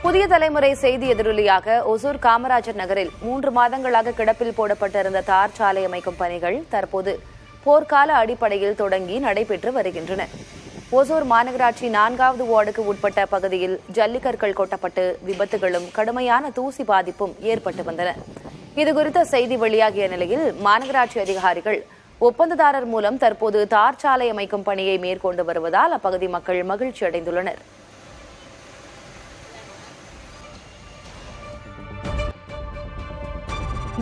புதிய தலைமுறை செய்தி எதிரொலியாக ஒசூர் காமராஜர் நகரில் 3 மாதங்களாக கிடப்பில் போடப்பட்டிருந்த தார் சாலை அமைக்கும் பணிகள் தற்போது போர்க்கால அடிப்படையில் தொடங்கி நடைபெற்று வருகின்றன. ஒசூர் மாநகராட்சி 4வது வார்டுக்கு உட்பட்ட பகுதியில் ஜல்லிக்கற்கள் கொட்டப்பட்டு விபத்துகளும் கடுமையான தூசி பாதிப்பும் ஏற்பட்டு வந்தன. இதுகுறித்த செய்தி வெளியாகிய நிலையில் மாநகராட்சி அதிகாரிகள் ஒப்பந்ததாரர் மூலம் தற்போது தார் சாலை அமைக்கும் பணியை மேற்கொண்டு வருவதால் அப்பகுதி மக்கள் மகிழ்ச்சி அடைந்துள்ளனர்.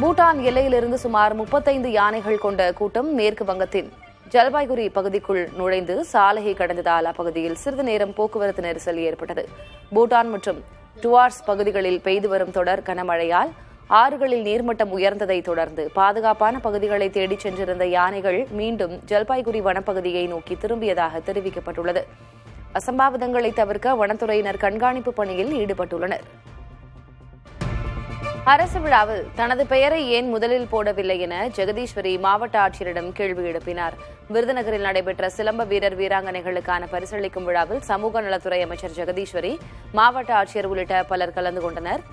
பூட்டான் எல்லையிலிருந்து சுமார் 35 யானைகள் கொண்ட கூட்டம் மேற்கு வங்கத்தின் ஜல்பாய்குரி பகுதிக்குள் நுழைந்து சாலையை கடந்ததால் அப்பகுதியில் சிறிது நேரம் போக்குவரத்து நெரிசல் ஏற்பட்டது. பூட்டான் மற்றும் டுவார்ஸ் பகுதிகளில் பெய்து வரும் தொடர் கனமழையால் ஆறுகளில் நீர்மட்டம் உயர்ந்ததை தொடர்ந்து பாதுகாப்பான பகுதிகளை தேடிச் சென்றிருந்த யானைகள் மீண்டும் ஜல்பாய்குரி வனப்பகுதியை நோக்கி திரும்பியதாக தெரிவிக்கப்பட்டுள்ளது. அசம்பாவிதங்களை தவிர்க்க வனத்துறையினர் கண்காணிப்பு பணியில் ஈடுபட்டுள்ளனர். அரசு விழாவில் தனது பெயரை ஏன் முதலில் போடவில்லை என ஜெகதீஸ்வரி மாவட்ட ஆட்சியரிடம் கேள்வி எழுப்பினார். விருதுநகரில் நடைபெற்ற சிலம்ப வீரர் வீராங்கனைகளுக்கான பரிசளிக்கும் விழாவில் சமூக நலத்துறை அமைச்சர் ஜெகதீஸ்வரி, மாவட்ட ஆட்சியர் உள்ளிட்ட பலர் கலந்து கொண்டனர்.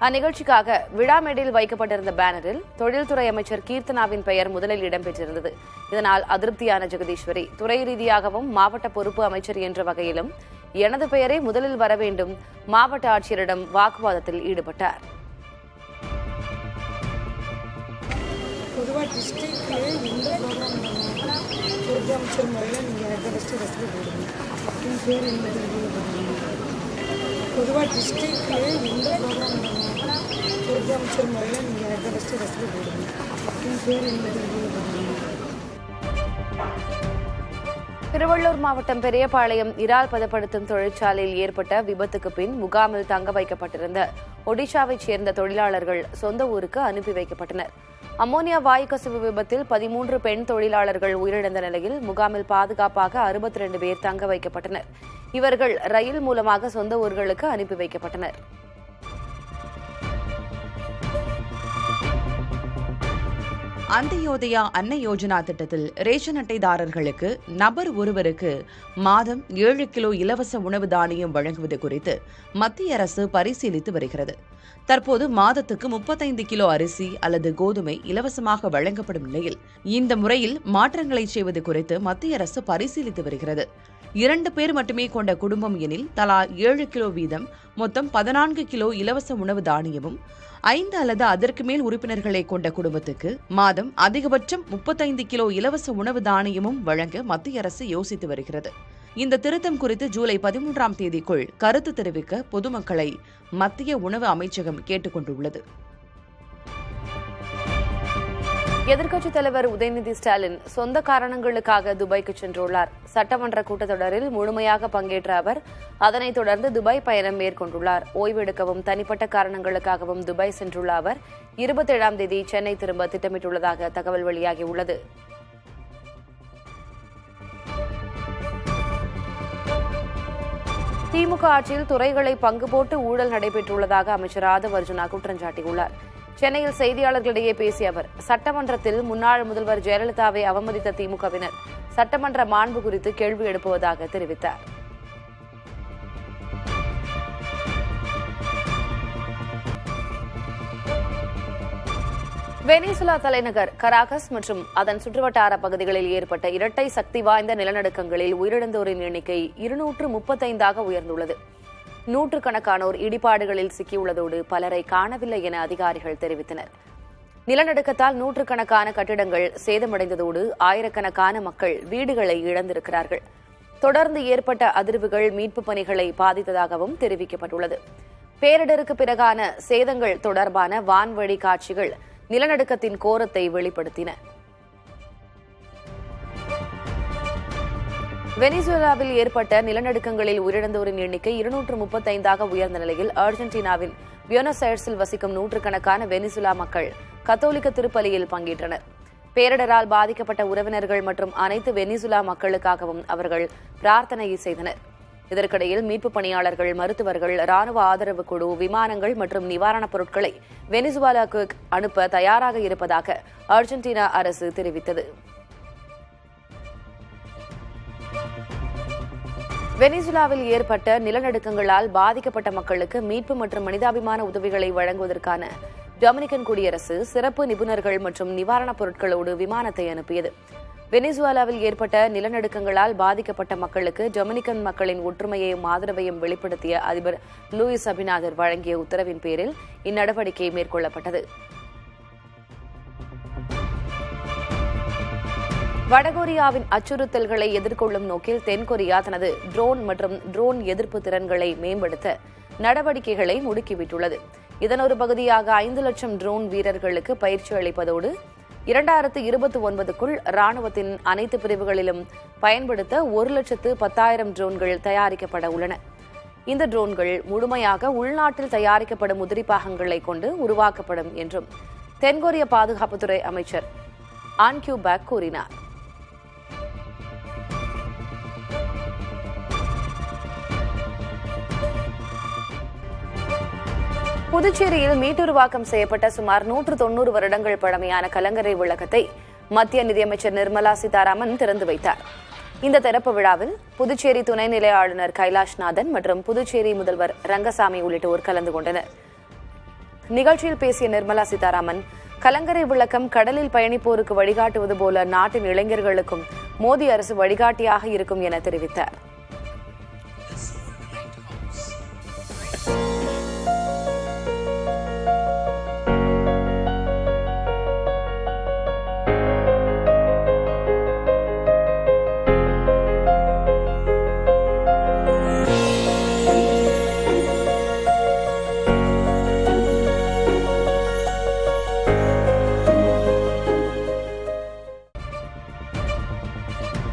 அந்நிகழ்ச்சிக்காக விழா மேடையில் வைக்கப்பட்டிருந்த பேனரில் தொழில்துறை அமைச்சர் கீர்த்தனாவின் பெயர் முதலில் இடம்பெற்றிருந்தது. இதனால் அதிருப்தியான ஜெகதீஸ்வரி துறை ரீதியாகவும் மாவட்ட பொறுப்பு அமைச்சர் என்ற வகையிலும் எனது பெயரே முதலில் வர வேண்டும் மாவட்ட ஆட்சியரிடம் வாக்குவாதத்தில் ஈடுபட்டார். பொதுவாக டிஸ்ட்ரிக்ட்லேயே எந்த ப்ரோக்ராம் பொறுப்பு அமைச்சர் முறையில் நீங்கள் ஃபஸ்ட்டு போடுவீங்க. என் பேர் என்ன பொதுவாக டிஸ்ட்ரிக்ட்லேயே எந்த ப்ரோக்ராம் பொறுப்பு அமைச்சர் முறையில் நீங்கள் ஃபஸ்ட்டு போடுவீங்க. என் பேர் என்ன திருவள்ளூர் மாவட்டம் பெரியபாளையம் இறால் பதப்படுத்தும் தொழிற்சாலையில் ஏற்பட்ட விபத்துக்கு பின் முகாமில் தங்க வைக்கப்பட்டிருந்த ஒடிஷாவைச் சேர்ந்த தொழிலாளர்கள் சொந்த ஊருக்கு அனுப்பி வைக்கப்பட்டனர். அம்மோனியா வாயு கசிவு விபத்தில் 13 பெண் தொழிலாளர்கள் உயிரிழந்த நிலையில் முகாமில் பாதுகாப்பாக 62 பேர் தங்க வைக்கப்பட்டனர். இவர்கள் ரயில் மூலமாக சொந்த ஊர்களுக்கு அனுப்பி வைக்கப்பட்டனர். அந்தியோதயா அன்ன யோஜனா திட்டத்தில் ரேஷன் அட்டைதாரர்களுக்கு நபர் ஒருவருக்கு மாதம் 7 கிலோ இலவச உணவு தானியம் வழங்குவது குறித்து மத்திய அரசு பரிசீலித்து வருகிறது. தற்போது மாதத்துக்கு 35 கிலோ அரிசி அல்லது கோதுமை இலவசமாக வழங்கப்படும் நிலையில் இந்த முறையில் மாற்றங்களை செய்வது குறித்து மத்திய அரசு பரிசீலித்து வருகிறது. 2 பேர் மட்டுமே கொண்ட குடும்பம் எனில் தலா 7 கிலோ வீதம் மொத்தம் 14 கிலோ இலவச உணவு தானியமும், 5 அல்லது அதற்கு மேல் உறுப்பினர்களை கொண்ட குடும்பத்துக்கு மாதம் அதிகபட்சம் 35 கிலோ இலவச உணவு தானியமும் வழங்க மத்திய அரசு யோசித்து வருகிறது. இந்த திருத்தம் குறித்து ஜூலை 13ஆம் தேதிக்குள் கருத்து தெரிவிக்க பொதுமக்களை மத்திய உணவு அமைச்சகம் கேட்டுக் கொண்டுள்ளது. எதிர்க்கட்சித் தலைவர் உதயநிதி ஸ்டாலின் சொந்த காரணங்களுக்காக துபாய்க்கு சென்றுள்ளார். சட்டமன்ற கூட்டத்தொடரில் முழுமையாக பங்கேற்ற அவர் அதனைத் தொடர்ந்து துபாய் பயணம் மேற்கொண்டுள்ளார். ஓய்வெடுக்கவும் தனிப்பட்ட காரணங்களுக்காகவும் துபாய் சென்றுள்ள அவர் 27ஆம் தேதி சென்னை திரும்ப திட்டமிட்டுள்ளதாக தகவல் வெளியாகியுள்ளது. திமுக ஆட்சியில் துறைகளை பங்கு போட்டு ஊழல் நடைபெற்றுள்ளதாக அமைச்சர் ஆதவ் அர்ஜுனா குற்றம் சாட்டியுள்ளார். சென்னையில் செய்தியாளர்களிடையே பேசிய அவர் சட்டமன்றத்தில் முன்னாள் முதல்வர் ஜெயலலிதாவை அவமதித்த திமுகவினர் சட்டமன்ற மாண்பு குறித்து கேள்வி எழுப்புவதாக தெரிவித்தார். வெனிசுலா தலைநகர் கராகஸ் மற்றும் அதன் சுற்றுவட்டார பகுதிகளில் ஏற்பட்ட இரட்டை சக்தி வாய்ந்த நிலநடுக்கங்களில் உயிரிழந்தோரின் எண்ணிக்கை 235ஆக உயர்ந்துள்ளது. நூற்றுக்கணக்கானோர் இடிபாடுகளில் சிக்கியுள்ளதோடு பலரை காணவில்லை என அதிகாரிகள் தெரிவித்தனர். நிலநடுக்கத்தால் நூற்றுக்கணக்கான கட்டிடங்கள் சேதமடைந்ததோடு ஆயிரக்கணக்கான மக்கள் வீடுகளை இழந்திருக்கிறார்கள். தொடர்ந்து ஏற்பட்ட அதிர்வுகள் மீட்புப் பணிகளை பாதித்ததாகவும் தெரிவிக்கப்பட்டுள்ளது. பேரிடருக்கு பிறகான சேதங்கள் தொடர்பான வான்வழி காட்சிகள் நிலநடுக்கத்தின் கோரத்தை வெளிப்படுத்தின. வெனிசுவேலாவில் ஏற்பட்ட நிலநடுக்கங்களில் உயிரிழந்தோரின் எண்ணிக்கை 235ஆக உயர்ந்த நிலையில் அர்ஜென்டினாவின் பியூனஸ் ஐர்ஸில் வசிக்கும் நூற்றுக்கணக்கான வெனிசுலா மக்கள் கத்தோலிக்க திருப்பலியில் பங்கேற்றனர். பேரிடரால் பாதிக்கப்பட்ட உறவினர்கள் மற்றும் அனைத்து வெனிசுலா மக்களுக்காகவும் அவர்கள் பிரார்த்தனை செய்தனர். இதற்கிடையில் மீட்புப் பணியாளர்கள், மருத்துவர்கள், ராணுவ ஆதரவு குழு, விமானங்கள் மற்றும் நிவாரணப் பொருட்களை வெனிசுவேலாவுக்கு அனுப்ப தயாராக இருப்பதாக அர்ஜென்டினா அரசு தெரிவித்தது. வெனிசுலாவில் ஏற்பட்ட நிலநடுக்கங்களால் பாதிக்கப்பட்ட மக்களுக்கு மீட்பு மற்றும் மனிதாபிமான உதவிகளை வழங்குவதற்கான டொமினிக்கன் குடியரசு சிறப்பு நிபுணர்கள் மற்றும் நிவாரணப் பொருட்களோடு விமானத்தை அனுப்பியது. வெனிசுலாவில் ஏற்பட்ட நிலநடுக்கங்களால் பாதிக்கப்பட்ட மக்களுக்கு டொமினிக்கன் மக்களின் ஒற்றுமையையும் ஆதரவையும் வெளிப்படுத்திய அதிபர் லூயிஸ் அபினாதர் வழங்கிய உத்தரவின் பேரில் இந்நடவடிக்கை மேற்கொள்ளப்பட்டது. வடகொரியாவின் அச்சுறுத்தல்களை எதிர்கொள்ளும் நோக்கில் தென்கொரியா தனது ட்ரோன் மற்றும் ட்ரோன் எதிர்ப்பு திறன்களை மேம்படுத்த நடவடிக்கைகளை முடுக்கிவிட்டுள்ளது. இதன் ஒரு பகுதியாக 5 லட்சம் ட்ரோன் வீரர்களுக்கு பயிற்சி அளிப்பதோடு 2029க்குள் ராணுவத்தின் அனைத்து பிரிவுகளிலும் பயன்படுத்த 1,10,000 ட்ரோன்கள் தயாரிக்கப்பட உள்ளன. இந்த ட்ரோன்கள் முழுமையாக உள்நாட்டில் தயாரிக்கப்படும் உதிரி பாகங்களை கொண்டு உருவாக்கப்படும் என்றும் தென்கொரிய பாதுகாப்புத்துறை அமைச்சர் ஆன் கியூபேக் கூறினார். புதுச்சேரியில் மீட்டுருவாக்கம் செய்யப்பட்ட சுமார் 190 வருடங்கள் பழமையான கலங்கரை விளக்கத்தை மத்திய நிதியமைச்சர் நிர்மலா சீதாராமன் திறந்து வைத்தார். இந்த திறப்பு விழாவில் புதுச்சேரி துணைநிலை ஆளுநர் கைலாஷ்நாதன் மற்றும் புதுச்சேரி முதல்வர் ரங்கசாமி உள்ளிட்டோர் கலந்து கொண்டனர். நிகழ்ச்சியில் பேசிய நிர்மலா சீதாராமன், கலங்கரை விளக்கம் கடலில் பயணிப்போருக்கு வழிகாட்டுவது போல நாட்டின் இளைஞர்களுக்கும் மோடி அரசு வழிகாட்டியாக இருக்கும் என தெரிவித்தார்.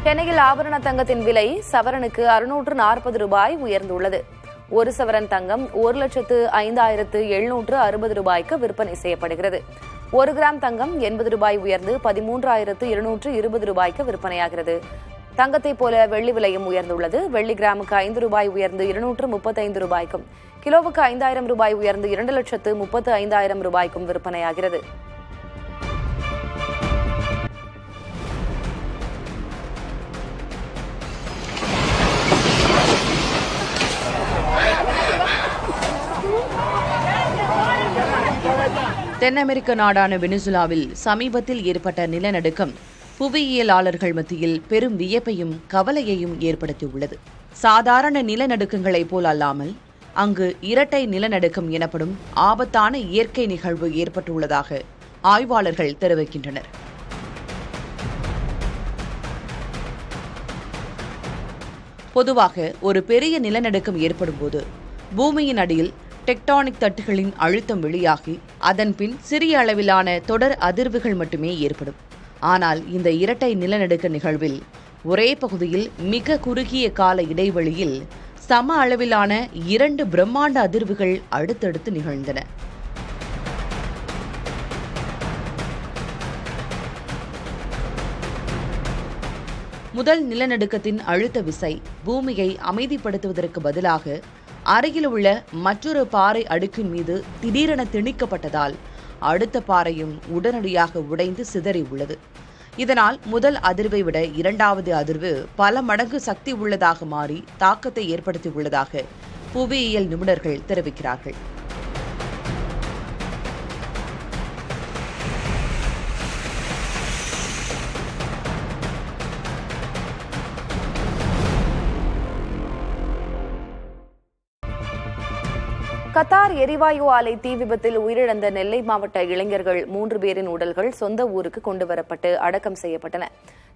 சென்னையில் ஆபரண தங்கத்தின் விலை சவரனுக்கு 640 ரூபாய் உயர்ந்துள்ளது. ஒரு சவரன் தங்கம் 1,05,760 ரூபாய்க்கு விற்பனை செய்யப்படுகிறது. 1 கிராம் தங்கம் 80 ரூபாய் உயர்ந்து 13,220 ரூபாய்க்கு விற்பனையாகிறது. தங்கத்தை போல வெள்ளி விலையும் உயர்ந்துள்ளது. வெள்ளி கிராமுக்கு 5 ரூபாய் உயர்ந்து 235 ரூபாய்க்கும், கிலோவுக்கு 5,000 ரூபாய் உயர்ந்து 2,35,000 ரூபாய்க்கும் விற்பனையாகிறது. தென் அமெரிக்க நாடான வெனிசுலாவில் சமீபத்தில் ஏற்பட்ட நிலநடுக்கம் புவியியலாளர்கள் மத்தியில் பெரும் வியப்பையும் கவலையையும் ஏற்படுத்தியுள்ளது. சாதாரண நிலநடுக்கங்களைப் போல் அல்லாமல் அங்கு இரட்டை நிலநடுக்கம் எனப்படும் ஆபத்தான இயற்கை நிகழ்வு ஏற்பட்டுள்ளதாக ஆய்வாளர்கள் தெரிவிக்கின்றனர். பொதுவாக ஒரு பெரிய நிலநடுக்கம் ஏற்படும் போது பூமியின் அடியில் டெக்டானிக் தட்டுகளின் அழுத்தம் வெளியாகி அதன் பின் சிறிய அளவிலான தொடர் அதிர்வுகள் மட்டுமே ஏற்படும். ஆனால் இந்த இரட்டை நிலநடுக்க நிகழ்வில் ஒரே பகுதியில் மிக குறுகிய கால இடைவெளியில் சம அளவிலான 2 பிரம்மாண்ட அதிர்வுகள் அடுத்தடுத்து நிகழ்ந்தன. முதல் நிலநடுக்கத்தின் அழுத்த விசை பூமியை அமைதிப்படுத்துவதற்கு பதிலாக அருகில் உள்ள மற்றொரு பாறை அடுக்கின் மீது திடீரென திணிக்கப்பட்டதால் அடுத்த பாறையும் உடனடியாக உடைந்து சிதறி உள்ளது. இதனால் முதல் அதிர்வை விட இரண்டாவது அதிர்வு பல மடங்கு சக்தி உள்ளதாக மாறி தாக்கத்தை ஏற்படுத்தியுள்ளதாக புவியியல் நிபுணர்கள் தெரிவிக்கிறார்கள். கத்தார் எரிவாயு ஆலை தீ விபத்தில் உயிரிழந்த நெல்லை மாவட்ட இளைஞர்கள் 3 பேரின் உடல்கள் சொந்த ஊருக்கு கொண்டுவரப்பட்டு அடக்கம் செய்யப்பட்டன.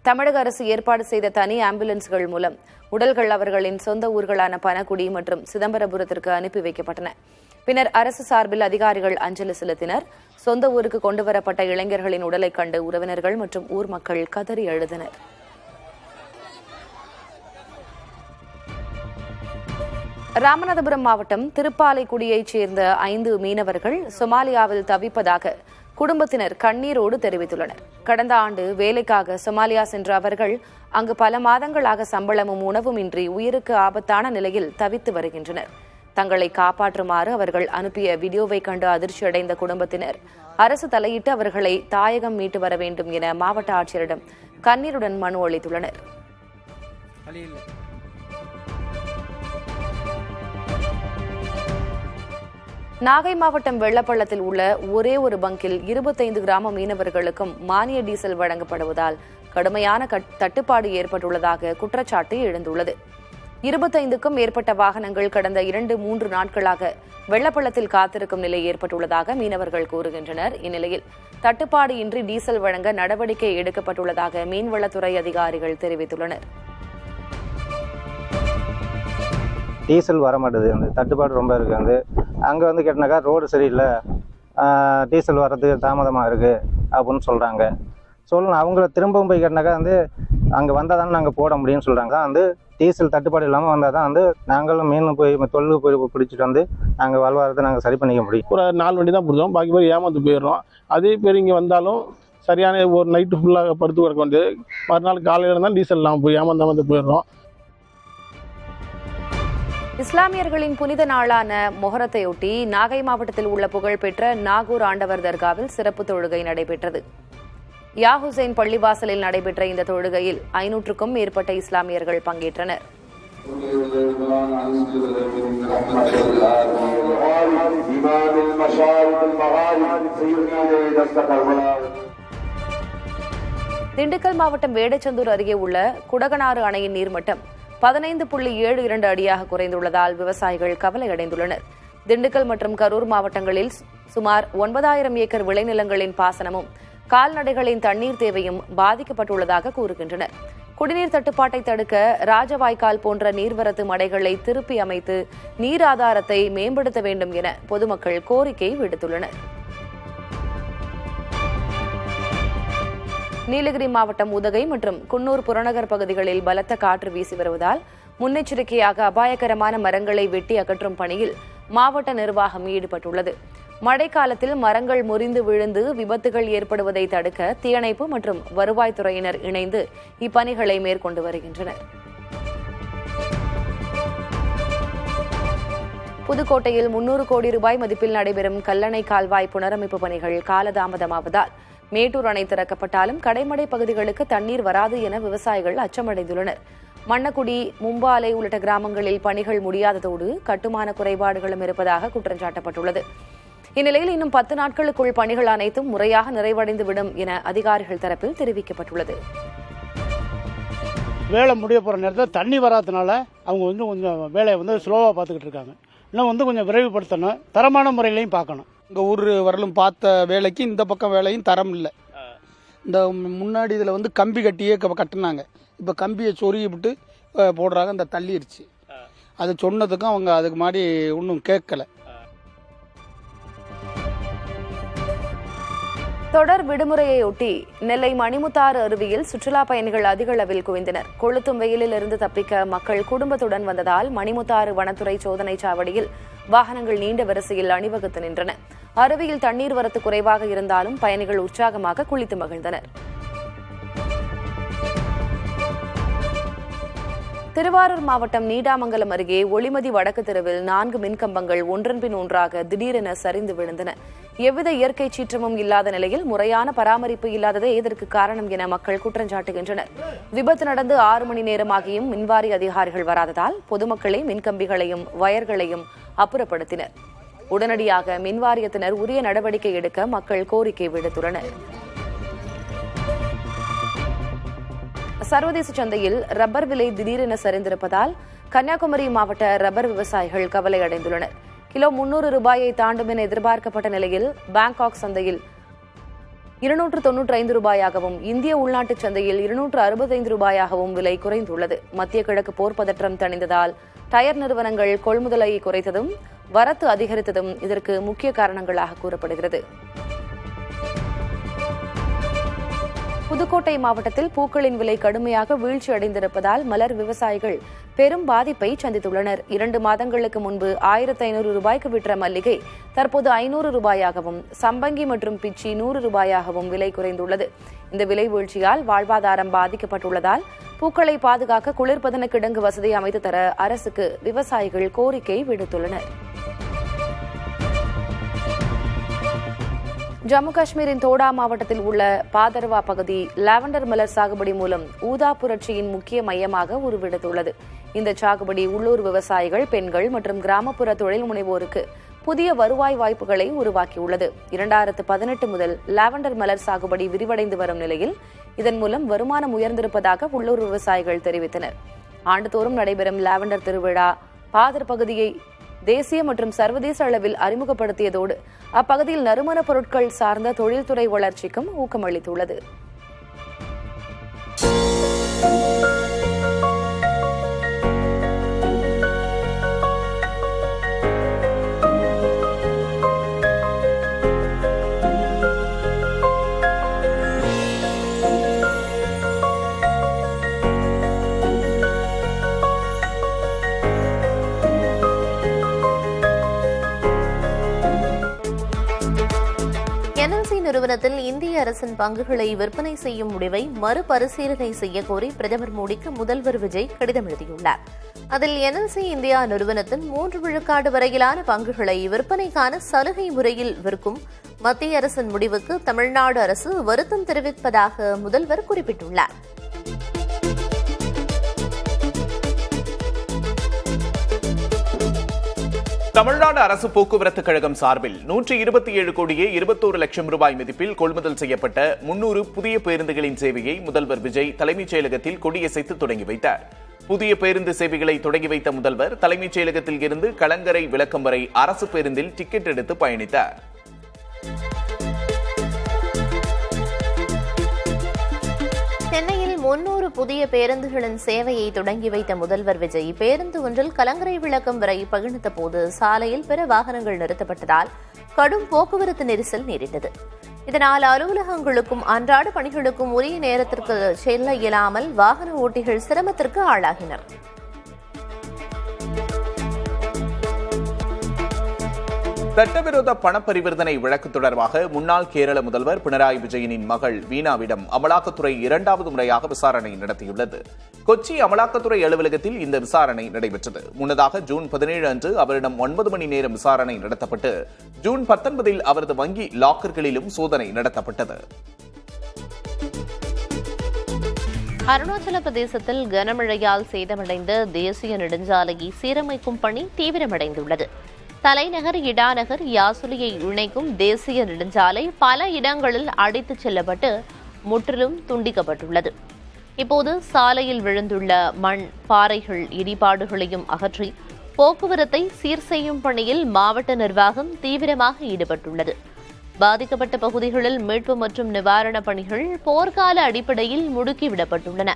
தமிழக அரசு ஏற்பாடு செய்த தனி ஆம்புலன்ஸ்கள் மூலம் உடல்கள் அவர்களின் சொந்த ஊர்களான பனகுடி மற்றும் சிதம்பரபுரத்திற்கு அனுப்பி வைக்கப்பட்டன. பின்னர் அரசு சார்பில் அதிகாரிகள் அஞ்சலி செலுத்தினர். சொந்த ஊருக்கு கொண்டுவரப்பட்ட இளைஞர்களின் உடலை கண்டு உறவினர்கள் மற்றும் ஊர் மக்கள் கதறி அழுதனர். ராமநாதபுரம் மாவட்டம் திருப்பாலைக்குடியைச் சேர்ந்த 5 மீனவர்கள் சொமாலியாவில் தவிப்பதாக குடும்பத்தினர் கண்ணீரோடு தெரிவித்துள்ளனர். கடந்த ஆண்டு வேலைக்காக சொமாலியா சென்ற அவர்கள் அங்கு பல மாதங்களாக சம்பளமும் உணவும் இன்றி உயிருக்கு ஆபத்தான நிலையில் தவித்து வருகின்றனர். தங்களை காப்பாற்றுமாறு அவர்கள் அனுப்பிய வீடியோவை கண்டு அதிர்ச்சியடைந்த குடும்பத்தினர் அரசு தலையிட்டு அவர்களை தாயகம் மீட்டு வர வேண்டும் என மாவட்ட ஆட்சியரிடம் கண்ணீருடன் மனு அளித்துள்ளனர். நாகை மாவட்டம் வெள்ளப்பள்ளத்தில் உள்ள ஒரே ஒரு பங்கில் 25 கிராம மீனவர்களுக்கும் மானிய டீசல் வழங்கப்படுவதால் கடுமையான தட்டுப்பாடு ஏற்பட்டுள்ளதாக குற்றச்சாட்டு எழுந்துள்ளது. 25க்கும் மேற்பட்ட வாகனங்கள் கடந்த 2-3 நாட்களாக வெள்ளப்பள்ளத்தில் காத்திருக்கும் நிலை ஏற்பட்டுள்ளதாக மீனவர்கள் கூறுகின்றனர். இந்நிலையில் தட்டுப்பாடு இன்றி டீசல் வழங்க நடவடிக்கை எடுக்கப்பட்டுள்ளதாக மீன்வளத்துறை அதிகாரிகள் தெரிவித்துள்ளனர். டீசல் வர மாட்டேது, அந்த தட்டுப்பாடு ரொம்ப இருக்குது. அங்கே கேட்டினாக்கா ரோடு சரியில்லை, டீசல் வர்றதுக்கு தாமதமாக இருக்குது அப்படின்னு சொல்கிறாங்க. சொல்லணும் அவங்கள திரும்பவும் போய் கேட்டினாக்கா அங்கே வந்தால் தானே நாங்கள் போட முடியும்னு சொல்கிறாங்க. டீசல் தட்டுப்பாடு இல்லாமல் வந்தால் தான் நாங்களும் மீன் போய் தொழிலுக்கு போய் பிடிச்சிட்டு நாங்கள் வாழ்வாரத்தை நாங்கள் சரி பண்ணிக்க முடியும். ஒரு 4 வண்டி தான் பிடிச்சோம், பாக்கி பேர் ஏமாந்து போயிடுறோம். அதே பேர் இங்கே வந்தாலும் சரியான ஒரு நைட்டு ஃபுல்லாக படுத்து கிடக்க வேண்டியது, மறுநாள் காலையில் இருந்தால் டீசல் இல்லாமல் போய் ஏமாந்து போயிடுறோம். இஸ்லாமியர்களின் புனித நாளான மொஹரத்தையொட்டி நாகை மாவட்டத்தில் உள்ள புகழ்பெற்ற நாகூர் ஆண்டவர் தர்காவில் சிறப்பு தொழுகை நடைபெற்றது. யா ஹுசைன் பள்ளிவாசலில் நடைபெற்ற இந்த தொழுகையில் 500க்கும் மேற்பட்ட இஸ்லாமியர்கள் பங்கேற்றனர். திண்டுக்கல் மாவட்டம் வேடச்சந்தூர் அருகே உள்ள குடகனாறு அணையின் நீர்மட்டம் 15.72 அடியாக குறைந்துள்ளதால் விவசாயிகள் கவலையடைந்துள்ளனர். திண்டுக்கல் மற்றும் கரூர் மாவட்டங்களில் சுமார் 9000 ஏக்கர் விளைநிலங்களின் பாசனமும் கால்நடைகளின் தண்ணீர் தேவையும் பாதிக்கப்பட்டுள்ளதாக கூறுகின்றனர். குடிநீர் தட்டுப்பாட்டை தடுக்க ராஜவாய்க்கால் போன்ற நீர்வரத்து மடைகளை திருப்பி அமைத்து நீர் ஆதாரத்தை மேம்படுத்த வேண்டும் என பொதுமக்கள் கோரிக்கை விடுத்துள்ளனர். நீலகிரி மாவட்டம் உதகை மற்றும் குன்னூர் புறநகர் பகுதிகளில் பலத்த காற்று வீசி வருவதால் முன்னெச்சரிக்கையாக அபாயகரமான மரங்களை வெட்டி அகற்றும் பணியில் மாவட்ட நிர்வாகம் ஈடுபட்டுள்ளது. மழைக்காலத்தில் மரங்கள் முறிந்து விழுந்து விபத்துகள் ஏற்படுவதை தடுக்க தீயணைப்பு மற்றும் வருவாய்த்துறையினர் இணைந்து இப்பணிகளை மேற்கொண்டு வருகின்றனர். புதுக்கோட்டையில் 300 கோடி ரூபாய் மதிப்பில் நடைபெறும் கல்லணை கால்வாய் புனரமைப்பு பணிகள் காலதாமதமாவதால் மேட்டூர் அணை திறக்கப்பட்டாலும் கடைமடை பகுதிகளுக்கு தண்ணீர் வராது என விவசாயிகள் அச்சமடைந்துள்ளனர். மண்ணக்குடி, மும்பாலை உள்ளிட்ட கிராமங்களில் பணிகள் முடியாததோடு கட்டுமான குறைபாடுகளும் இருப்பதாக குற்றம் சாட்டப்பட்டுள்ளது. இந்நிலையில் இன்னும் 10 நாட்களுக்குள் பணிகள் அனைத்தும் முறையாக நிறைவடைந்துவிடும் என அதிகாரிகள் தரப்பில் தெரிவிக்கப்பட்டுள்ளது. வேலை முடிய போகிற நேரத்தில் தண்ணி வராதனால அவங்க கொஞ்சம் வேலையை ஸ்லோவாக பார்த்துக்கிட்டு இருக்காங்க. இன்னும் கொஞ்சம் விரைவுபடுத்தணும், தரமான முறையிலையும் பார்க்கணும். இங்கே ஊர் வரலும் பார்த்த வேலைக்கு இந்த பக்கம் வேலையும் தரம் இல்லை. இந்த முன்னாடி இதில் கம்பி கட்டியே கட்டினாங்க, இப்போ கம்பியை சொருகி விட்டு போடுறாங்க, இந்த தள்ளிடுச்சு. அது சொன்னதுக்கும் அவங்க அதுக்கு மாதிரி ஒன்றும் கேட்கல. தொடர் விடுமுறையொட்டி நெல்லை மணிமுத்தாறு அருவியில் சுற்றுலா பயணிகள் அதிக அளவில் குவிந்தனர். கொளுத்தும் வெயிலில் இருந்து தப்பிக்க மக்கள் குடும்பத்துடன் வந்ததால் மணிமுத்தாறு வனத்துறை சோதனை சாவடியில் வாகனங்கள் நீண்ட வரிசையில் அணிவகுத்து நின்றன. அருவியில் தண்ணீர் வரத்து குறைவாக இருந்தாலும் பயணிகள் உற்சாகமாக குளித்து மகிழ்ந்தனர். திருவாரூர் மாவட்டம் நீடாமங்கலம் அருகே ஒளிமதி வடக்கு தெருவில் 4 மின்கம்பங்கள் ஒன்றன் பின் ஒன்றாக திடீரென சரிந்து விழுந்தன. எவ்வித இயற்கை சீற்றமும் இல்லாத நிலையில் முறையான பராமரிப்பு இல்லாததே இதற்கு காரணம் என மக்கள் குற்றஞ்சாட்டுகின்றனர். விபத்து நடந்து 6 மணி நேரமாகியும் மின்வாரிய அதிகாரிகள் வராததால் பொதுமக்களே மின்கம்பிகளையும் வயர்களையும் அப்புறப்படுத்தினர். உடனடியாக மின்வாரியத்தினர் உரிய நடவடிக்கை எடுக்க மக்கள் கோரிக்கை விடுத்துள்ளனர். சர்வதேச சந்தையில் ரப்பர் விலை திடீரென சரிந்திருப்பதால் கன்னியாகுமரி மாவட்ட ரப்பர் விவசாயிகள் கவலை அடைந்துள்ளனர். கிலோ 300 ரூபாயை தாண்டும் என எதிர்பார்க்கப்பட்ட நிலையில் பாங்காக் சந்தையில் 295 ரூபாயாகவும் இந்திய உள்நாட்டு சந்தையில் 265 ரூபாயாகவும் விலை குறைந்துள்ளது. மத்திய கிழக்கு போர் பதற்றம் தணிந்ததால் டயர் நிறுவனங்கள் கொள்முதலை குறைத்ததும் வரத்து அதிகரித்ததும் இதற்கு முக்கிய காரணங்களாக கூறப்படுகிறது. புதுக்கோட்டை மாவட்டத்தில் பூக்களின் விலை கடுமையாக வீழ்ச்சி அடைந்திருப்பதால் மலர் விவசாயிகள் பெரும் பாதிப்பை சந்தித்துள்ளனர். 2 மாதங்களுக்கு முன்பு 1500 ரூபாய்க்கு விற்ற மல்லிகை தற்போது 500 ரூபாயாகவும் சம்பங்கி மற்றும் பிச்சி 100 ரூபாயாகவும் விலை குறைந்துள்ளது. இந்த விலை வீழ்ச்சியால் வாழ்வாதாரம் பாதிக்கப்பட்டுள்ளதால் பூக்களை பாதுகாக்க குளிர்பதன கிடங்கு வசதி அமைத்து தர அரசுக்கு விவசாயிகள் கோரிக்கை விடுத்துள்ளனர். ஜம்மு காஷ்மீரின் தோடா மாவட்டத்தில் உள்ள பாதர்வா பகுதி லாவெண்டர் மலர் சாகுபடி மூலம் ஊதா புரட்சியின் முக்கிய மையமாக உருவெடுத்துள்ளது. இந்த சாகுபடி உள்ளூர் விவசாயிகள், பெண்கள் மற்றும் கிராமப்புற தொழில் முனைவோருக்கு புதிய வருவாய் வாய்ப்புகளை உருவாக்கியுள்ளது. 2018 முதல் லாவெண்டர் மலர் சாகுபடி விரிவடைந்து வரும் நிலையில் இதன் மூலம் வருமானம் உயர்ந்திருப்பதாக உள்ளூர் விவசாயிகள் தெரிவித்தனர். ஆண்டுதோறும் நடைபெறும் லாவெண்டர் திருவிழா பாதர் பகுதியை தேசிய மற்றும் சர்வதேச அளவில் அறிமுகப்படுத்தியதோடு அப்பகுதியில் நறுமணப் பொருட்கள் சார்ந்த தொழில்துறை வளர்ச்சிக்கும் ஊக்கமளித்துள்ளது. NLC நிறுவனத்தில் இந்திய அரசின் பங்குகளை விற்பனை செய்யும் முடிவை மறுபரிசீலனை செய்ய கோரி பிரதமர் மோடிக்கு முதல்வர் விஜய் கடிதம் எழுதியுள்ளார். அதில் NLC இந்தியா நிறுவனத்தின் 3 விழுக்காடு வரையிலான பங்குகளை விற்பனைக்கான சலுகை முறையில் விற்கும் மத்திய அரசின் முடிவுக்கு தமிழ்நாடு அரசு வருத்தம் தெரிவிப்பதாக முதல்வர் குறிப்பிட்டுள்ளார். தமிழ்நாடு அரசு போக்குவரத்து கழகம் சார்பில் 127 கோடியே 21 லட்சம் ரூபாய் மதிப்பில் கொள்முதல் செய்யப்பட்ட 300 புதிய பேருந்துகளின் சேவையை முதல்வர் விஜய் தலைமைச் செயலகத்தில் கொடியசைத்து தொடங்கி வைத்தார். புதிய பேருந்து சேவைகளை தொடங்கி வைத்த முதல்வர் தலைமைச் செயலகத்தில் இருந்து கலங்கரை விளக்கம் வரை அரசு பேருந்தில் டிக்கெட் எடுத்து பயணித்தார். சென்னையில் 300 புதிய பேருந்துகளின் சேவையை தொடங்கி வைத்த முதல்வர் விஜய் பேருந்து ஒன்றில் கலங்கரை விளக்கம் வரை பயணித்த போது சாலையில் பிற வாகனங்கள் நிறுத்தப்பட்டதால் கடும் போக்குவரத்து நெரிசல் நேரிட்டது. இதனால் அலுவலகங்களுக்கும் அன்றாட பணிகளுக்கும் உரிய நேரத்திற்கு செல்ல இயலாமல் வாகன ஓட்டிகள் சிரமத்திற்கு ஆளாகினர். சட்டவிரோத பணப்பரிவர்த்தனை வழக்கு தொடர்பாக முன்னாள் கேரள முதல்வர் பினராயி விஜயனின் மகள் வீணாவிடம் அமலாக்கத்துறை 2வது முறையாக விசாரணை நடத்தியுள்ளது. கொச்சி அமலாக்கத்துறை அலுவலகத்தில் இந்த விசாரணை நடைபெற்றது. முன்னதாக ஜூன் 17 அன்று அவரிடம் 9 மணி நேரம் விசாரணை நடத்தப்பட்டு ஜூன் 19 அவரது வங்கி லாக்கர்களிலும் சோதனை நடத்தப்பட்டது. அருணாச்சல பிரதேசத்தில் கனமழையால் சேதமடைந்த தேசிய நெடுஞ்சாலையை சீரமைக்கும் பணி தீவிரமடைந்துள்ளது. தலைநகர் இடாநகர் யாசுலியை இணைக்கும் தேசிய நெடுஞ்சாலை பல இடங்களில் அடித்துச் செல்லப்பட்டு முற்றிலும் துண்டிக்கப்பட்டுள்ளது. இப்போது சாலையில் விழுந்துள்ள மண், பாறைகள், இடிபாடுகளையும் அகற்றி போக்குவரத்தை சீர் செய்யும் பணியில் மாவட்ட நிர்வாகம் தீவிரமாக ஈடுபட்டுள்ளது. பாதிக்கப்பட்ட பகுதிகளில் மீட்பு மற்றும் நிவாரணப் பணிகள் போர்க்கால அடிப்படையில் முடுக்கிவிடப்பட்டுள்ளன.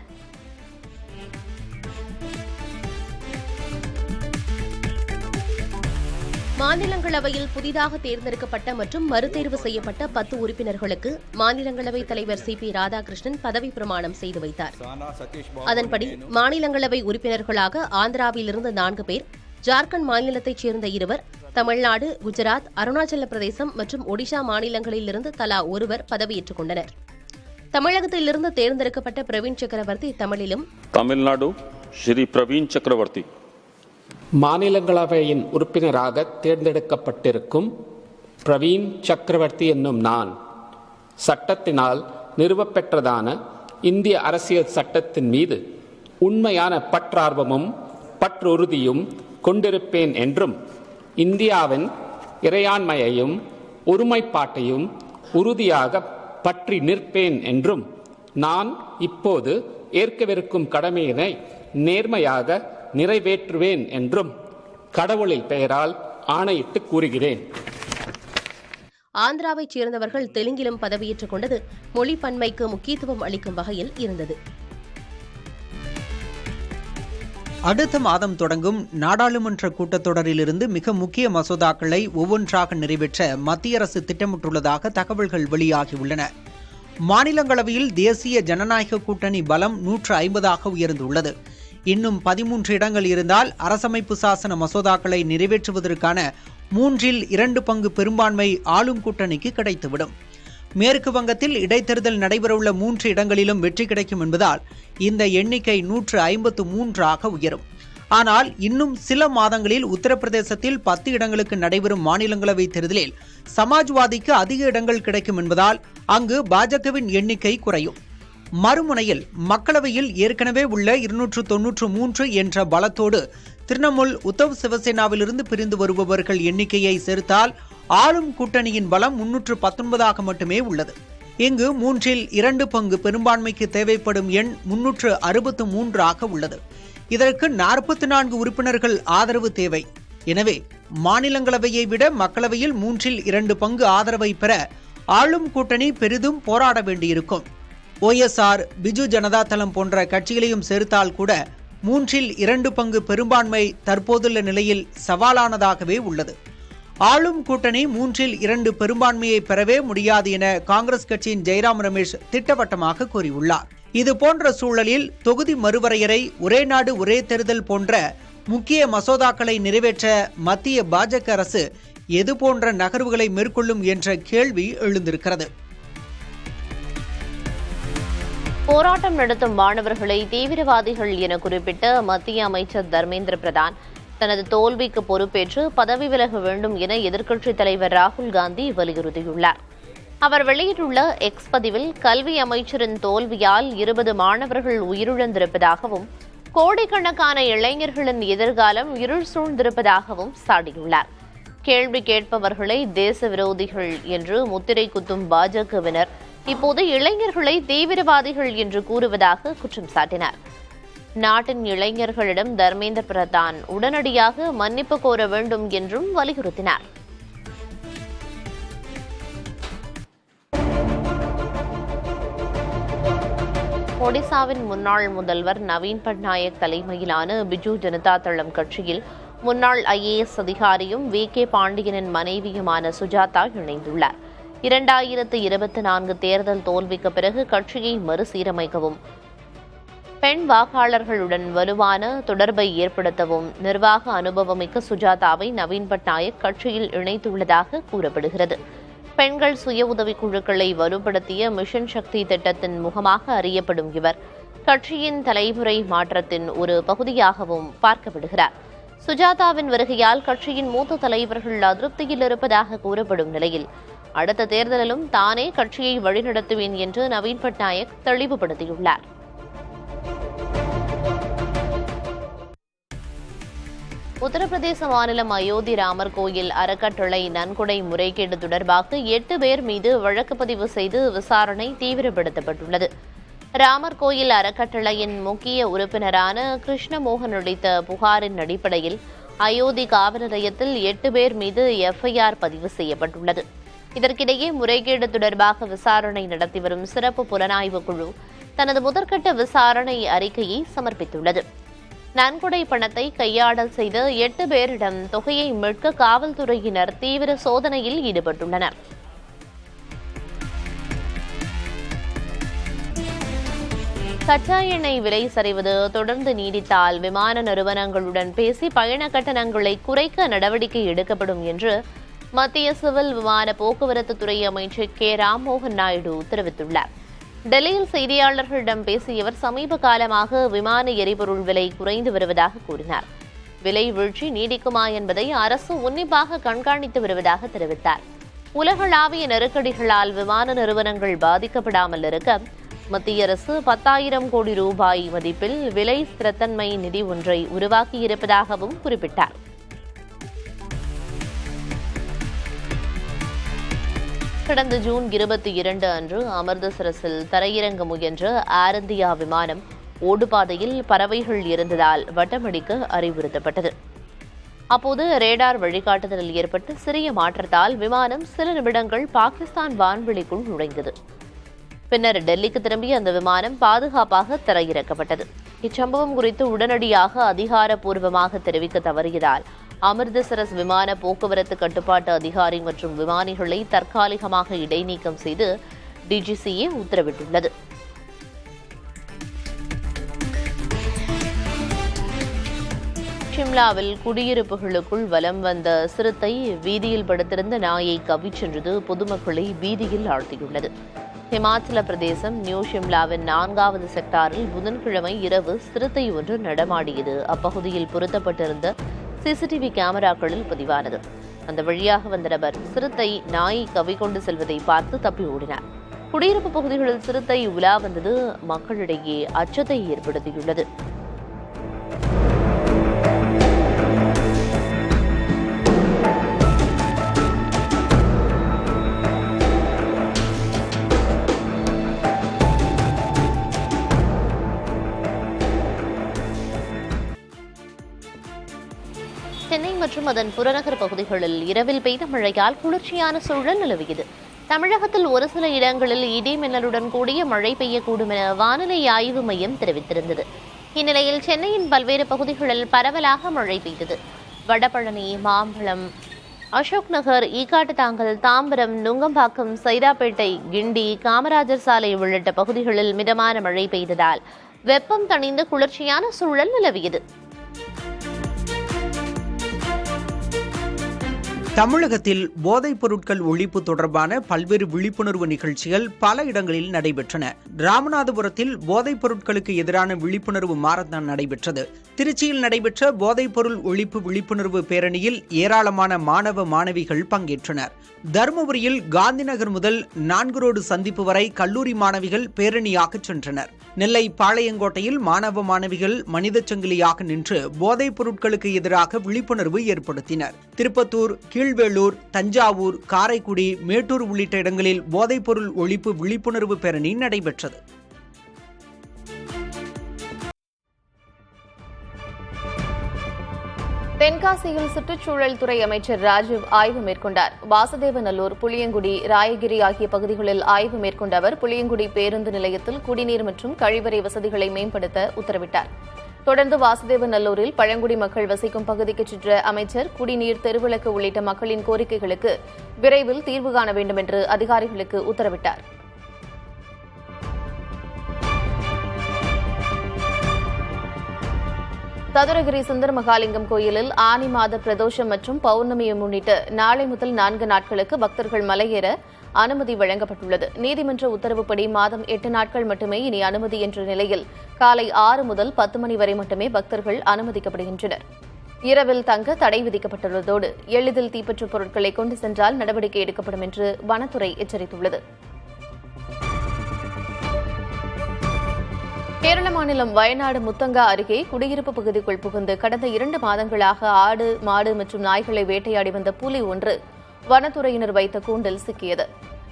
மாநிலங்களவையில் புதிதாக தேர்ந்தெடுக்கப்பட்ட மற்றும் மறுதேர்வு செய்யப்பட்ட 10 உறுப்பினர்களுக்கு மாநிலங்களவை தலைவர் CP ராதாகிருஷ்ணன் பதவி பிரமாணம் செய்து வைத்தார். அதன்படி மாநிலங்களவை உறுப்பினர்களாக ஆந்திராவிலிருந்து 4 பேர், ஜார்க்கண்ட் மாநிலத்தைச் சேர்ந்த 2, தமிழ்நாடு, குஜராத், அருணாச்சல பிரதேசம் மற்றும் ஒடிஷா மாநிலங்களிலிருந்து தலா 1 பதவியேற்றுக் கொண்டனர். தமிழகத்திலிருந்து தேர்ந்தெடுக்கப்பட்ட பிரவீன் சக்கரவர்த்தி தமிழிலும், தமிழ்நாடு ஸ்ரீ பிரவீன் சக்கரவர்த்தி மாநிலங்களவையின் உறுப்பினராக தேர்ந்தெடுக்கப்பட்டிருக்கும் பிரவீன் சக்கரவர்த்தி என்னும் நான் சட்டத்தினால் நிறுவப்பெற்றதான இந்திய அரசியல் சட்டத்தின் மீது உண்மையான பற்றார்வமும் பற்றுறுதியும் கொண்டிருப்பேன் என்றும் இந்தியாவின் இறையாண்மையையும் ஒருமைப்பாட்டையும் உறுதியாக பற்றி நிற்பேன் என்றும் நான் இப்போது ஏற்கவிருக்கும் கடமையினை நேர்மையாக நிறைவேற்றுவேன் என்றும் கடவுளின் பெயரால் ஆணையிட்டு கூறுகிறேன். ஆந்திராவைச் சேர்ந்தவர்கள் தெலுங்கிலும் பதவியேற்றுக் கொண்டது மொழி பன்மைக்கு முக்கியத்துவம் அளிக்கும் வகையில் இருந்தது. அடுத்த மாதம் தொடங்கும் நாடாளுமன்ற கூட்டத்தொடரிலிருந்து மிக முக்கிய மசோதாக்களை ஒவ்வொன்றாக நிறைவேற்ற மத்திய அரசு திட்டமிட்டுள்ளதாக தகவல்கள் வெளியாகியுள்ளன. மாநிலங்களவையில் தேசிய ஜனநாயக கூட்டணி பலம் 150ஆக உயர்ந்துள்ளது. இன்னும் 13 இடங்கள் இருந்தால் அரசமைப்பு சாசன மசோதாக்களை நிறைவேற்றுவதற்கான 3/2 பங்கு பெரும்பான்மை ஆளும் கூட்டணிக்கு கிடைத்துவிடும். மேற்கு வங்கத்தில் இடைத்தேர்தல் நடைபெறவுள்ள 3 இடங்களிலும் வெற்றி கிடைக்கும் என்பதால் இந்த எண்ணிக்கை 153ஆக உயரும். ஆனால் இன்னும் சில மாதங்களில் உத்தரப்பிரதேசத்தில் 10 இடங்களுக்கு நடைபெறும் மாநிலங்களவை தேர்தலில் சமாஜ்வாதிக்கு அதிக இடங்கள் கிடைக்கும் என்பதால் அங்கு பாஜகவின் எண்ணிக்கை குறையும். மறுமுனையில் மக்களவையில் ஏற்கனவே உள்ள 293 என்ற பலத்தோடு திரிணாமுல் உத்தவ் சிவசேனாவிலிருந்து பிரிந்து வருபவர்கள் எண்ணிக்கையை சேர்த்தால் ஆளும் கூட்டணியின் பலம் 319 மட்டுமே உள்ளது. இங்கு 3/2 பங்கு பெரும்பான்மைக்கு தேவைப்படும் எண் 363 உள்ளது. இதற்கு 44 உறுப்பினர்கள் ஆதரவு தேவை. எனவே மாநிலங்களவையை விட மக்களவையில் 3/2 பங்கு ஆதரவை பெற ஆளும் கூட்டணி பெரிதும் போராட வேண்டியிருக்கும். OSR, பிஜு ஜனதா தளம் போன்ற கட்சிகளையும் சேர்த்தால் கூட 3/2 பங்கு பெரும்பான்மை தற்போதுள்ள நிலையில் சவாலானதாகவே உள்ளது. ஆளும் கூட்டணி 3/2 பெரும்பான்மையை பெறவே முடியாது என காங்கிரஸ் கட்சியின் ஜெயராம் ரமேஷ் திட்டவட்டமாக கூறியுள்ளார். இது போன்ற சூழலில் தொகுதி மறுவரையறை, ஒரே நாடு ஒரே தேர்தல் போன்ற முக்கிய மசோதாக்களை நிறைவேற்ற மத்திய பாஜக அரசு எது போன்ற நகர்வுகளை மேற்கொள்ளும் என்ற கேள்வி எழுந்திருக்கிறது. போராட்டம் நடத்தும் மாணவர்களை தீவிரவாதிகள் என குறிப்பிட்ட மத்திய அமைச்சர் தர்மேந்திர பிரதான் தனது தோல்விக்கு பொறுப்பேற்று பதவி விலக வேண்டும் என எதிர்க்கட்சித் தலைவர் ராகுல் காந்தி வலியுறுத்தியுள்ளார். அவர் வெளியிட்டுள்ள எக்ஸ் பதிவில் கல்வி அமைச்சரின் தோல்வியால் 20 மாணவர்கள் உயிரிழந்திருப்பதாகவும் கோடிக்கணக்கான இளைஞர்களின் எதிர்காலம் இருள் சூழ்ந்திருப்பதாகவும் சாடியுள்ளார். கேள்வி கேட்பவர்களை தேச விரோதிகள் என்று முத்திரை குத்தும் பாஜகவினர் இப்போது இளைஞர்களை தீவிரவாதிகள் என்று கூறுவதாக குற்றம் சாட்டினார். நாட்டின் இளைஞர்களிடம் தர்மேந்திர பிரதான் உடனடியாக மன்னிப்பு கோர வேண்டும் என்றும் வலியுறுத்தினார். ஒடிசாவின் முன்னாள் முதல்வர் நவீன் பட்நாயக் தலைமையிலான பிஜு ஜனதா தளம் கட்சியில் முன்னாள் IAS அதிகாரியும் VK பாண்டியனின் மனைவியுமான சுஜாதா இணைந்துள்ளார். 2024 தேர்தல் தோல்விக்கு பிறகு கட்சியை மறுசீரமைக்கவும், பெண் வாக்காளர்களுடன் வலுவான தொடர்பை ஏற்படுத்தவும் நிர்வாக அனுபவமிக்க சுஜாதாவை நவீன் பட்நாயக் கட்சியில் இணைத்துள்ளதாக கூறப்படுகிறது. பெண்கள் சுய உதவிக் குழுக்களை வலுப்படுத்திய மிஷன் சக்தி திட்டத்தின் முகமாக அறியப்படும் இவர் கட்சியின் தலைமுறை மாற்றத்தின் ஒரு பகுதியாகவும் பார்க்கப்படுகிறார். சுஜாதாவின் வருகையால் கட்சியின் மூத்த தலைவர்கள் அதிருப்தியில் இருப்பதாக கூறப்படும் நிலையில் அடுத்த தேர்தலிலும் தானே கட்சியை வழிநடத்துவேன் என்று நவீன் பட்நாயக் தெளிவுபடுத்தியுள்ளார். உத்தரப்பிரதேச மாநிலம் அயோத்தி ராமர் கோயில் அறக்கட்டளை நன்கொடை முறைகேடு தொடர்பாக 8 பேர் மீது வழக்கு பதிவு செய்து விசாரணை தீவிரப்படுத்தப்பட்டுள்ளது. ராமர் கோயில் அறக்கட்டளையின் முக்கிய உறுப்பினரான கிருஷ்ணமோகன் அளித்த புகாரின் அடிப்படையில் அயோத்தி காவல் நிலையத்தில் 8 பேர் மீது FIR பதிவு செய்யப்பட்டுள்ளது. இதற்கிடையே முறைகேடு தொடர்பாக விசாரணை நடத்தி வரும் சிறப்பு புலனாய்வு குழு தனது முதற்கட்ட விசாரணை அறிக்கையை சமர்ப்பித்துள்ளது. நன்கொடை பணத்தை கையாடல் செய்த 8 பேரிடம் தொகையை மீட்க காவல்துறையினர் தீவிர சோதனையில் ஈடுபட்டுள்ளனர். கச்சா எண்ணெய் விலை சரிவது தொடர்ந்து நீடித்தால் விமான நிறுவனங்களுடன் பேசி பயண கட்டணங்களை குறைக்க நடவடிக்கை எடுக்கப்படும் என்று மத்திய சிவில் விமான போக்குவரத்து துறை அமைச்சர் K. ராம்மோகன் நாயுடு தெரிவித்துள்ளார். டெல்லியில் செய்தியாளர்களிடம் பேசிய அவர் சமீப காலமாக விமான எரிபொருள் விலை குறைந்து வருவதாக கூறினார். விலை வீழ்ச்சி நீடிக்குமா என்பதை அரசு உன்னிப்பாக கண்காணித்து வருவதாக தெரிவித்தார். உலகளாவிய நெருக்கடிகளால் விமான நிறுவனங்கள் பாதிக்கப்படாமல் இருக்க மத்திய அரசு 10,000 கோடி ரூபாய் மதிப்பில் விலை ஸ்திரத்தன்மை நிதி ஒன்றை உருவாக்கியிருப்பதாகவும் குறிப்பிட்டார். கடந்த ஜூன் 22 அன்று அமிர்தசரஸில் தரையிறங்க முயன்ற ஏர் இந்தியா விமானம் ஓடுபாதையில் பறவைகள் இருந்ததால் வட்டமடிக்க அறிவுறுத்தப்பட்டது. அப்போது ரேடார் வழிகாட்டுதலில் ஏற்பட்ட சிறிய மாற்றத்தால் விமானம் சில நிமிடங்கள் பாகிஸ்தான் வான்வெளிக்குள் நுழைந்தது. பின்னர் டெல்லிக்கு திரும்பிய அந்த விமானம் பாதுகாப்பாக தரையிறக்கப்பட்டது. இச்சம்பவம் குறித்து உடனடியாக அதிகாரப்பூர்வமாக தெரிவிக்க தவறியதால் அமிர்தசரஸ் விமான போக்குவரத்து கட்டுப்பாட்டு அதிகாரி மற்றும் விமானிகளை தற்காலிகமாக இடைநீக்கம் செய்து DGCA உத்தரவிட்டுள்ளது. ஷிம்லாவில் குடியிருப்புகளுக்குள் வலம் வந்த சிறுத்தை வீதியில் படுத்திருந்த நாயை கவ்விச் சென்றது பொதுமக்களை பீதியில் ஆழ்த்தியுள்ளது. ஹிமாச்சல பிரதேசம் நியூ ஷிம்லாவின் 4வது செக்டாரில் புதன்கிழமை இரவு சிறுத்தை ஒன்று நடமாடியது அப்பகுதியில் பொருத்தப்பட்டிருந்த CCTV கேமராக்களில் பதிவானது. அந்த வழியாக வந்த நபர் சிறுத்தை நாயை கவ்விக்கொண்டு செல்வதை பார்த்து தப்பி ஓடினார். குடியிருப்பு பகுதிகளில் சிறுத்தை உலா வந்தது மக்களிடையே அச்சத்தை ஏற்படுத்தியுள்ளது. மற்றும் அதன் புறநகர் பகுதிகளில் இரவில் பெய்த மழையால் குளிர்ச்சியான சூழல் நிலவியது. தமிழகத்தில் ஒரு சில இடங்களில் இடி மின்னலுடன் கூடிய மழை பெய்யக்கூடும் என வானிலை ஆய்வு மையம் தெரிவித்திருந்தது. இந்நிலையில் சென்னையின் பல்வேறு பகுதிகளில் பரவலாக மழை பெய்தது. வடபழனி, மாம்பழம், அசோக் நகர், ஈக்காட்டுத்தாங்கல், தாம்பரம், நுங்கம்பாக்கம், சைதாப்பேட்டை, கிண்டி, காமராஜர் சாலை உள்ளிட்ட பகுதிகளில் மிதமான மழை பெய்ததால் வெப்பம் தணிந்து குளிர்ச்சியான சூழல் நிலவியது. தமிழகத்தில் போதைப் பொருட்கள் ஒழிப்பு தொடர்பான பல்வேறு விழிப்புணர்வு நிகழ்ச்சிகள் பல இடங்களில் நடைபெற்றன. ராமநாதபுரத்தில் போதைப் பொருட்களுக்கு எதிரான விழிப்புணர்வு மாரத்தான் நடைபெற்றது. திருச்சியில் நடைபெற்ற போதைப் பொருள் ஒழிப்பு விழிப்புணர்வு பேரணியில் ஏராளமான மாணவ மாணவிகள் பங்கேற்றனர். தருமபுரியில் காந்திநகர் முதல் 4 ரோடு சந்திப்பு வரை கல்லூரி மாணவிகள் பேரணியாக சென்றனர். நெல்லை பாளையங்கோட்டையில் மாணவ மாணவிகள் மனித சங்கிலியாக நின்று போதைப் பொருட்களுக்கு எதிராக விழிப்புணர்வு ஏற்படுத்தினர். திருப்பத்தூர், கீழ்வேளூர், தஞ்சாவூர், காரைக்குடி, மேட்டூர் உள்ளிட்ட இடங்களில் போதைப் பொருள் ஒழிப்பு விழிப்புணர்வு பேரணி நடைபெற்றது. தென்காசியில் சுற்றுச்சூழல் துறை அமைச்சர் ராஜீவ் ஆய்வு மேற்கொண்டார். வாசுதேவநல்லூர், புளியங்குடி, ராயகிரி ஆகிய பகுதிகளில் ஆய்வு மேற்கொண்ட அவர் புளியங்குடி பேருந்து நிலையத்தில் குடிநீர் மற்றும் கழிவறை வசதிகளை மேம்படுத்த உத்தரவிட்டார். தொடர்ந்து வாசுதேவநல்லூரில் பழங்குடி மக்கள் வசிக்கும் பகுதிக்கு சென்ற அமைச்சர் குடிநீர், தெருவிளக்கு உள்ளிட்ட மக்களின் கோரிக்கைகளுக்கு விரைவில் தீர்வு காண வேண்டும் என்று அதிகாரிகளுக்கு உத்தரவிட்டார். சதுரகிரி சுந்தரமகாலிங்கம் கோயிலில் ஆனி மாத பிரதோஷம் மற்றும் பௌர்ணமியை முன்னிட்டு நாளை முதல் 4 நாட்களுக்கு பக்தர்கள் மலையேற அனுமதி வழங்கப்பட்டுள்ளது. நீதிமன்ற உத்தரவுப்படி மாதம் 8 நாட்கள் மட்டுமே இனி அனுமதி என்ற நிலையில் காலை 6 முதல் 10 மணி வரை மட்டுமே பக்தர்கள் அனுமதிக்கப்படுகின்றனர். இரவில் தங்க தடை விதிக்கப்பட்டுள்ளதோடு எளிதில் தீப்பற்றும் பொருட்களை கொண்டு சென்றால் நடவடிக்கை எடுக்கப்படும் என்று வனத்துறை எச்சரித்துள்ளது. கேரள மாநிலம் வயநாடு முத்தங்கா அருகே குடியிருப்பு பகுதிக்குள் புகுந்து கடந்த 2 மாதங்களாக ஆடு, மாடு மற்றும் நாய்களை வேட்டையாடி வந்த புலி ஒன்று வனத்துறையினர் வைத்த கூண்டில் சிக்கியது.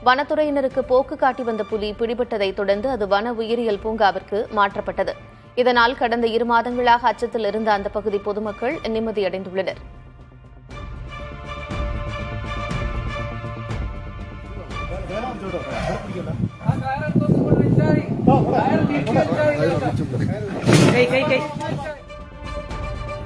வனத்துறையினருக்கு போக்கு காட்டி வந்த புலி பிடிபட்டதைத் தொடர்ந்து அது வன உயிரியல் பூங்காவிற்கு மாற்றப்பட்டது. இதனால் கடந்த 2 மாதங்களாக அச்சத்தில் இருந்த அந்த பகுதி பொதுமக்கள் நிம்மதியடைந்துள்ளனர்.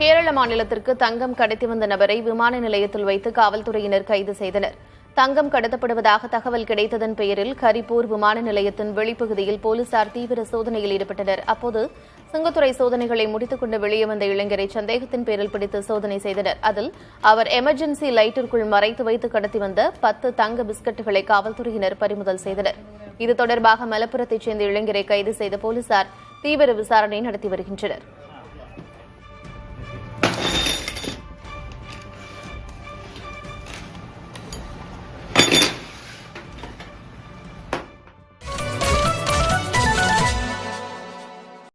கேரள மாநிலத்திற்கு தங்கம் கடத்தி வந்த நபரை விமான நிலையத்தில் வைத்து காவல்துறையினர் கைது செய்தனர். தங்கம் கடத்தப்படுவதாக தகவல் கிடைத்ததன் பெயரில் கரிப்பூர் விமான நிலையத்தின் வெளிப்பகுதியில் போலீசார் தீவிர சோதனையில் ஈடுபட்டனர். அப்போது சுங்கத்துறை சோதனைகளை முடித்துக் கொண்டு வெளியே வந்த இளைஞரை சந்தேகத்தின் பேரில் பிடித்து சோதனை செய்தனர். அதில் அவர் எமர்ஜென்சி லைட்டிற்குள் மறைத்து வைத்து கடத்தி வந்த 10 தங்க பிஸ்கட்டுகளை காவல்துறையினர் பறிமுதல் செய்தனர். இது தொடர்பாக மலப்புரத்தைச் சேர்ந்த இளைஞரை கைது செய்த போலீசார் தீவிர விசாரணை நடத்தி வருகின்றனர்.